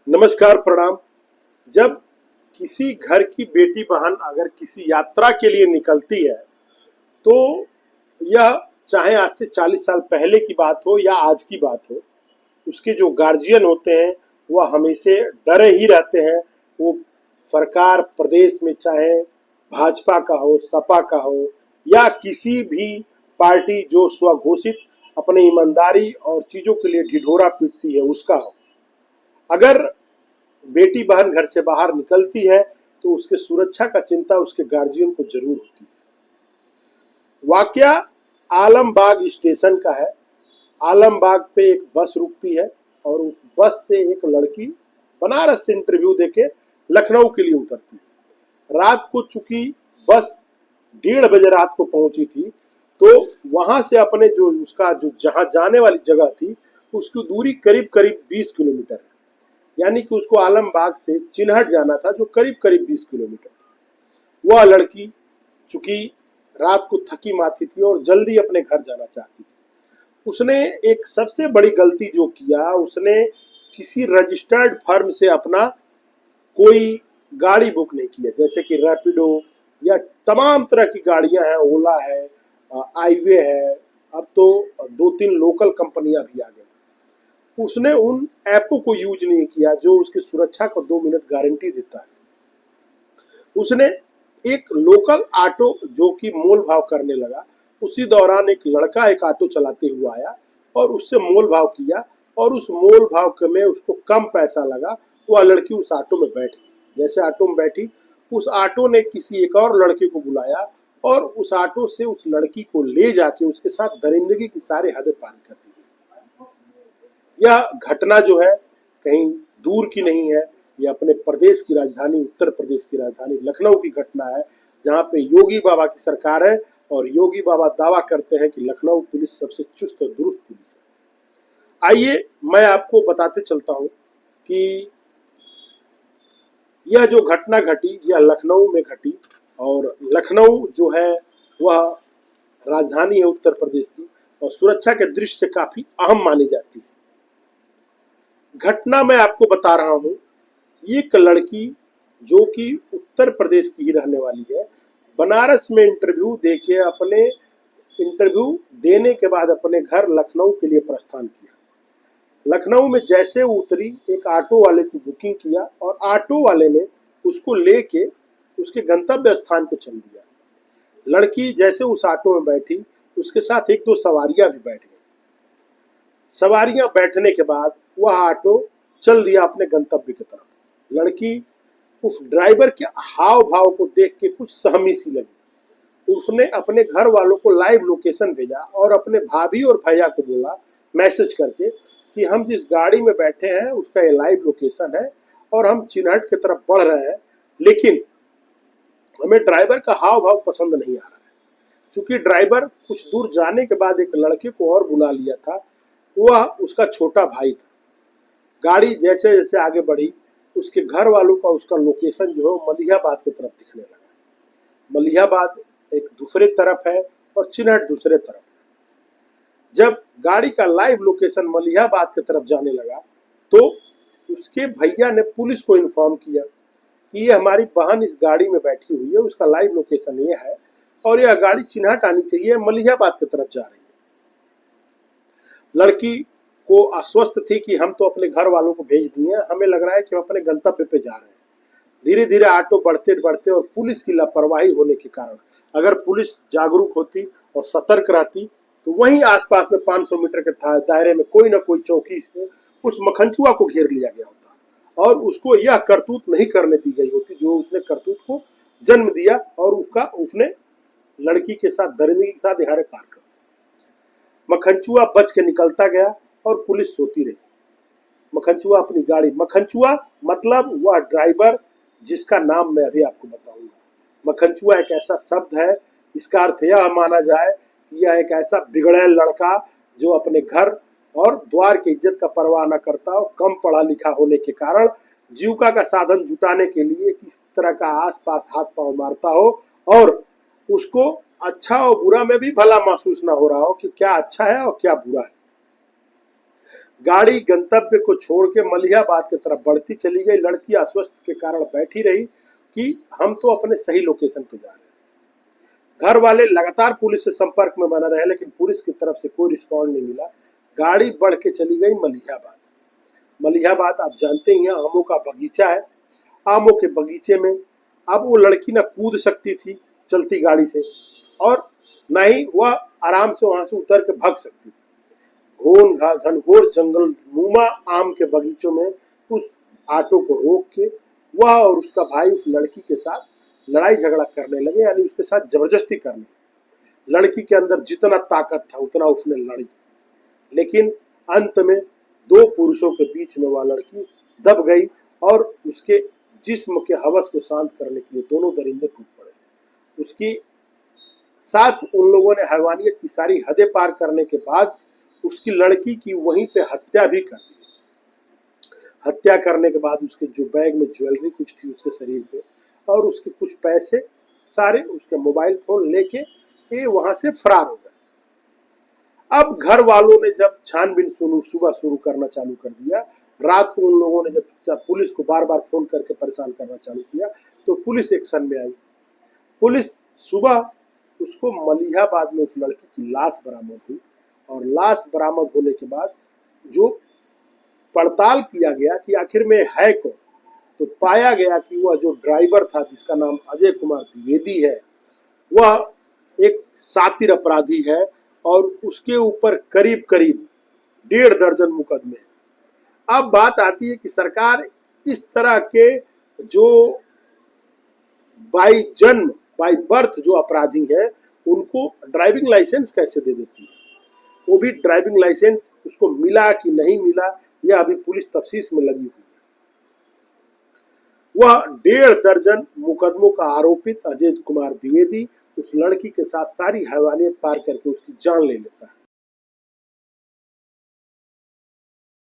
नमस्कार, प्रणाम। जब किसी घर की बेटी बहन अगर किसी यात्रा के लिए निकलती है तो यह चाहे आज से 40 साल पहले की बात हो या आज की बात हो, उसके जो गार्जियन होते हैं वह हमेशा डरे ही रहते हैं। वो सरकार प्रदेश में चाहे भाजपा का हो, सपा का हो या किसी भी पार्टी जो स्वघोषित अपनी ईमानदारी और चीजों के लिए ढिढोरा पीटती है उसका हो, अगर बेटी बहन घर से बाहर निकलती है तो उसके सुरक्षा का चिंता उसके गार्जियन को जरूर होती है। वाकया आलमबाग स्टेशन का है। आलमबाग पे एक बस रुकती है और उस बस से एक लड़की बनारस से इंटरव्यू देके लखनऊ के लिए उतरती है। रात को चूंकि बस 1:30 बजे रात को पहुंची थी तो वहां से अपने जो उसका जो जहां जाने वाली जगह थी उसकी दूरी करीब करीब 20 किलोमीटर है। यानी कि उसको आलमबाग से चिन्हट जाना था जो करीब करीब 20 किलोमीटर था। वह लड़की चूंकि रात को थकी माथी थी और जल्दी अपने घर जाना चाहती थी। उसने एक सबसे बड़ी गलती जो किया, उसने किसी रजिस्टर्ड फर्म से अपना कोई गाड़ी बुक नहीं किया, जैसे कि रैपिडो या तमाम तरह की गाड़ियां हैं, ओला है, आईवे है, अब तो 2-3 लोकल कंपनियां भी आ गई। उसने उन ऐपों को यूज नहीं किया जो उसकी सुरक्षा को 2 मिनट गारंटी देता है। उसने एक लोकल ऑटो जो कि मोल भाव करने लगा, उसी दौरान एक लड़का एक ऑटो चलाते हुए आया और उससे मोल भाव किया और उस मोल भाव में उसको कम पैसा लगा। वह लड़की उस ऑटो में बैठ गई। जैसे ऑटो में बैठी, उस ऑटो ने किसी एक और लड़के को बुलाया और उस ऑटो से उस लड़की को ले जाके उसके साथ दरिंदगी की सारी हदें पार कर दी। यह घटना जो है कहीं दूर की नहीं है, ये अपने प्रदेश की राजधानी उत्तर प्रदेश की राजधानी लखनऊ की घटना है, जहां पे योगी बाबा की सरकार है और योगी बाबा दावा करते हैं कि लखनऊ पुलिस सबसे चुस्त और दुरुस्त पुलिस है। आइए मैं आपको बताते चलता हूं कि यह जो घटना घटी यह लखनऊ में घटी और लखनऊ जो है वह राजधानी है उत्तर प्रदेश की और सुरक्षा के दृष्टि से काफी अहम मानी जाती है। घटना मैं आपको बता रहा हूं, एक लड़की जो कि उत्तर प्रदेश की ही रहने वाली है, बनारस में इंटरव्यू देके अपने इंटरव्यू देने के बाद अपने घर लखनऊ के लिए प्रस्थान किया। लखनऊ में जैसे उतरी, एक ऑटो वाले की बुकिंग किया और ऑटो वाले ने उसको लेके उसके गंतव्य स्थान को चल दिया। लड़की जैसे उस ऑटो में बैठी, उसके साथ 1-2 सवारियां भी बैठ गई। सवारियां बैठने के बाद वह ऑटो चल दिया अपने गंतव्य की तरफ। लड़की उस ड्राइवर के हाव भाव को देख के कुछ सहमी सी लगी। उसने अपने घर वालों को लाइव लोकेशन भेजा और अपने भाभी और भैया को बोला मैसेज करके कि हम जिस गाड़ी में बैठे हैं उसका ये लाइव लोकेशन है और हम चिन्हट की तरफ बढ़ रहे हैं, लेकिन हमें ड्राइवर का हाव भाव पसंद नहीं आ रहा है। चूंकि ड्राइवर कुछ दूर जाने के बाद एक लड़के को और बुला लिया था, वह उसका छोटा भाई था। गाड़ी जैसे जैसे आगे बढ़ी, उसके घर वालों का उसका लोकेशन जो है मलिहाबाद की तरफ दिखने लगा। मलिहाबाद एक दूसरे तरफ है और चिन्हट दूसरे तरफ है। जब गाड़ी का लाइव लोकेशन मलिहाबाद की तरफ जाने लगा तो उसके भैया ने पुलिस को इन्फॉर्म किया कि ये हमारी बहन इस गाड़ी में बैठी हुई है, उसका लाइव लोकेशन ये है और यह गाड़ी चिन्हट आनी चाहिए, मलिहाबाद की तरफ जा रही है। लड़की को आश्वस्त थी कि हम तो अपने घर वालों को भेज दिए, हमें लग रहा है कि हम अपने गंतव्य पे जा रहे हैं। धीरे धीरे ऑटो बढ़ते बढ़ते और पुलिस की लापरवाही होने के कारण, अगर पुलिस जागरूक होती और सतर्क रहती तो वहीं आसपास में 500 मीटर के दायरे में कोई ना कोई चौकी से उस मखनचुआ को घेर लिया गया होता और उसको यह करतूत नहीं करने दी गई होती जो उसने करतूत को जन्म दिया और उसने लड़की के साथ दरिंदगी के साथ इहारे पार कर। मखनचुआ बच के निकलता गया और पुलिस सोती रही। मखनचुआ अपनी गाड़ी, मखनचुआ मतलब वह ड्राइवर जिसका नाम मैं अभी आपको बताऊंगा। मखनचुआ एक ऐसा शब्द है, इसका अर्थ यह माना जाए कि यह एक ऐसा बिगड़ैल लड़का जो अपने घर और द्वार की इज्जत का परवाह न करता हो, कम पढ़ा लिखा होने के कारण जीविका का साधन जुटाने के लिए किस तरह का आसपास हाथ पांव मारता हो और उसको अच्छा और बुरा में भी भला महसूस ना हो रहा हो कि क्या अच्छा है और क्या बुरा है। गाड़ी गंतव्य को छोड़ के मलिहाबाद की तरफ बढ़ती चली गई। लड़की अस्वस्थ के कारण बैठी रही कि हम तो अपने सही लोकेशन पे जा रहे हैं। घर वाले लगातार पुलिस से संपर्क में बना रहे, लेकिन पुलिस की तरफ से कोई रिस्पॉन्ड नहीं मिला। गाड़ी बढ़ के चली गई मलिहाबाद। मलिहाबाद आप जानते ही हैं, आमों का बगीचा है। आमों के बगीचे में अब वो लड़की न कूद सकती थी चलती गाड़ी से, और न ही वह आराम से वहां से उतर के भाग सकती थी। घनघोर जंगल नुमा आम के बगीचों में उस ऑटो को रोक के वह और उसका भाई उस लड़की के साथ लड़ाई झगड़ा करने लगे, यानी उसके साथ जबरदस्ती करने। लड़की के अंदर जितना ताकत था उतना उसने लड़ी, लेकिन अंत में दो पुरुषों के बीच में वह लड़की दब गई और उसके जिस्म के हवस को शांत करने के लिए दोनों दरिंदे टूट पड़े। उसकी साथ उन लोगों ने हैवानियत की सारी हदें पार करने के बाद उसकी लड़की की वहीं पे हत्या भी कर दी। हत्या करने के बाद उसके जो बैग में ज्वेलरी कुछ थी उसके शरीर पे, और उसके कुछ पैसे सारे, उसके मोबाइल फोन लेके ये वहां से फरार हो गए। अब घर वालों ने जब छानबीन सुबह शुरू करना चालू कर दिया, रात को उन लोगों ने जब पुलिस को बार बार फोन करके परेशान करना चालू किया, तो पुलिस एक्शन में आई। पुलिस सुबह उसको मलिहाबाद में उस लड़की की लाश बरामद हुई, और लाश बरामद होने के बाद जो पड़ताल किया गया कि आखिर में है कौन, तो पाया गया कि वह जो ड्राइवर था जिसका नाम अजय कुमार द्विवेदी है, वह एक शातिर अपराधी है और उसके ऊपर करीब करीब 1.5 दर्जन मुकदमे। अब बात आती है कि सरकार इस तरह के जो बाई जन्म बाई बर्थ जो अपराधी है उनको ड्राइविंग लाइसेंस कैसे दे देती है। वो भी ड्राइविंग लाइसेंस उसको मिला कि नहीं मिला, यह अभी पुलिस तफ्तीश में लगी हुई है। वह 1.5 दर्जन मुकदमों का आरोपित अजय कुमार द्विवेदी उस लड़की के साथ सारी हैवानियत पार करके उसकी जान ले लेता है।